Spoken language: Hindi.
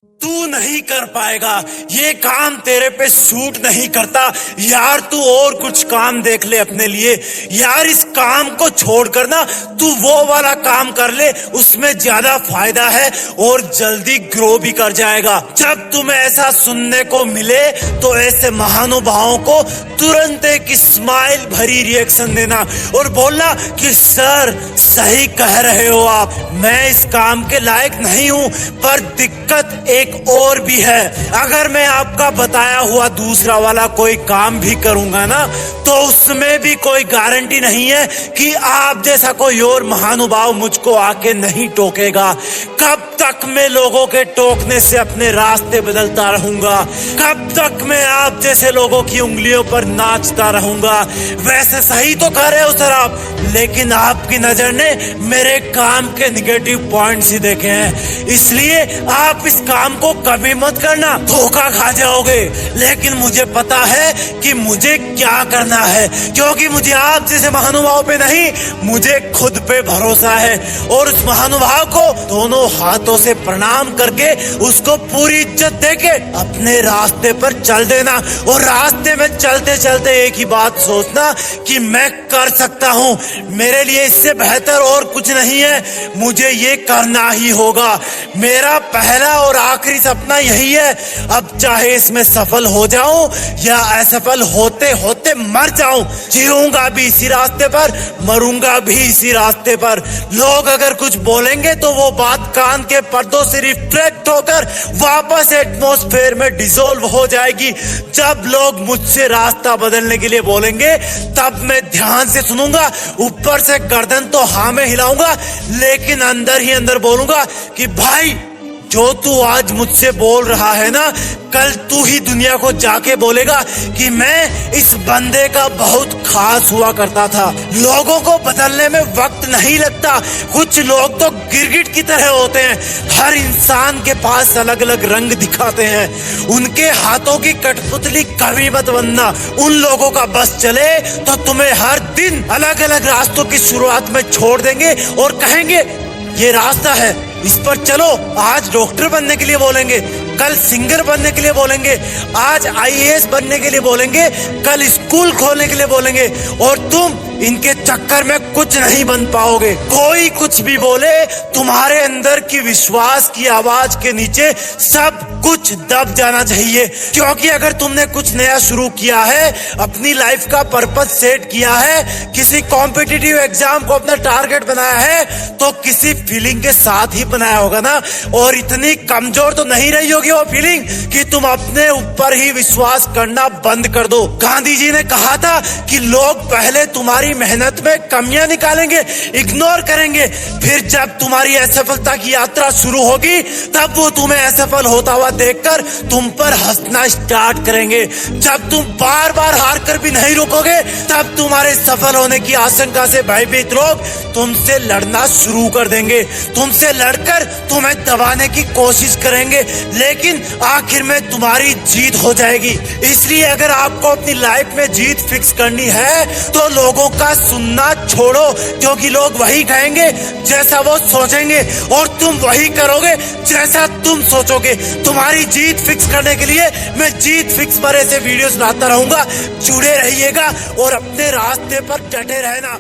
तू नहीं कर पाएगा, ये काम तेरे पे सूट नहीं करता यार। तू और कुछ काम देख ले अपने लिए यार। इस काम को छोड़कर ना तू वो वाला काम कर ले, उसमें ज्यादा फायदा है और जल्दी ग्रो भी कर जाएगा। जब तुम्हें ऐसा सुनने को मिले तो ऐसे महानुभावों को तुरंत एक स्माइल भरी रिएक्शन देना और बोलना कि सर सही कह रहे हो आप, मैं इस काम के लायक नहीं हूँ। पर दिक्कत एक और भी है, अगर मैं आपका बताया हुआ दूसरा वाला कोई काम भी करूंगा ना तो उसमें भी कोई गारंटी नहीं है कि आप जैसा कोई और महानुभाव मुझको आके नहीं टोकेगा। कब तक मैं लोगों के टोकने से अपने रास्ते बदलता रहूंगा? कब तक मैं आप जैसे लोगों की उंगलियों पर नाचता रहूंगा? वैसे सही तो कर रहे हो सर आप, लेकिन आपकी नजर ने मेरे काम के निगेटिव पॉइंट्स ही देखे हैं, इसलिए आप इस काम को कभी मत करना, धोखा खा जाओगे। लेकिन मुझे पता है कि मुझे क्या करना है, क्योंकि मुझे आप जैसे महानुभाव पे नहीं, मुझे खुद पे भरोसा है। और उस महानुभाव को दोनों हाथों से प्रणाम करके उसको पूरी इज्जत देके अपने रास्ते पर चल देना। और रास्ते में चलते चलते एक ही बात सोचना कि मैं कर सकता हूँ, मेरे लिए इससे बेहतर और कुछ नहीं है, मुझे ये करना ही होगा। मेरा पहला और आखिरी सपना यही है। अब चाहे इसमें सफल हो जाऊं या असफल होते होते मर जाऊं, जीऊंगा भी इसी रास्ते पर, मरूंगा भी इसी रास्ते पर। लोग अगर कुछ बोलेंगे तो वो बात कान के पर्दों से रिफ्लेक्ट होकर वापस एटमॉस्फेयर में डिसॉल्व हो जाएगी। जब लोग मुझसे रास्ता बदलने के लिए बोलेंगे तब मैं ध्यान से सुनूंगा, ऊपर से गर्दन तो हाँ में हिलाऊंगा, लेकिन अंदर ही अंदर बोलूंगा कि भाई जो तू आज मुझसे बोल रहा है ना, कल तू ही दुनिया को जाके बोलेगा कि मैं इस बंदे का बहुत खास हुआ करता था। लोगों को बदलने में वक्त नहीं लगता, कुछ लोग तो गिरगिट की तरह होते हैं, हर इंसान के पास अलग अलग रंग दिखाते हैं। उनके हाथों की कठपुतली कभी मत बनना। उन लोगों का बस चले तो तुम्हें हर दिन अलग अलग रास्तों की शुरुआत में छोड़ देंगे और कहेंगे ये रास्ता है, इस पर चलो। आज डॉक्टर बनने के लिए बोलेंगे, कल सिंगर बनने के लिए बोलेंगे, आज आईएएस बनने के लिए बोलेंगे, कल स्कूल खोलने के लिए बोलेंगे, और तुम इनके चक्कर में कुछ नहीं बन पाओगे। कोई कुछ भी बोले, तुम्हारे अंदर की विश्वास की आवाज के नीचे सब कुछ दब जाना चाहिए। क्योंकि अगर तुमने कुछ नया शुरू किया है, अपनी लाइफ का पर्पस सेट किया है, किसी कॉम्पिटिटिव एग्जाम को अपना टारगेट बनाया है, तो किसी फीलिंग के साथ ही बनाया होगा ना। और इतनी कमजोर तो नहीं रही होगी वो फीलिंग कि तुम अपने ऊपर ही विश्वास करना बंद कर दो। गांधी जी ने कहा था कि लोग पहले तुम्हारी मेहनत में कमियां निकालेंगे, इग्नोर करेंगे, फिर जब तुम्हारी असफलता की यात्रा शुरू होगी तब वो तुम्हें असफल होता हुआ देखकर तुम पर हंसना स्टार्ट करेंगे। जब तुम बार बार हार कर भी नहीं रुकोगे तब तुम्हारे सफल होने की आशंका से भयभीत लोग तुमसे लड़ना शुरू कर देंगे, तुमसे लड़कर तुम्हें दबाने की कोशिश करेंगे, लेकिन आखिर में तुम्हारी जीत हो जाएगी। इसलिए अगर आपको अपनी लाइफ में जीत फिक्स करनी है तो लोगों का सुनना छोड़ो, क्योंकि लोग वही कहेंगे जैसा वो सोचेंगे और तुम वही करोगे जैसा तुम सोचोगे। तुम्हारी जीत फिक्स करने के लिए मैं जीत फिक्स पर ऐसे वीडियोस लाता रहूंगा। जुड़े रहिएगा और अपने रास्ते पर डटे रहना।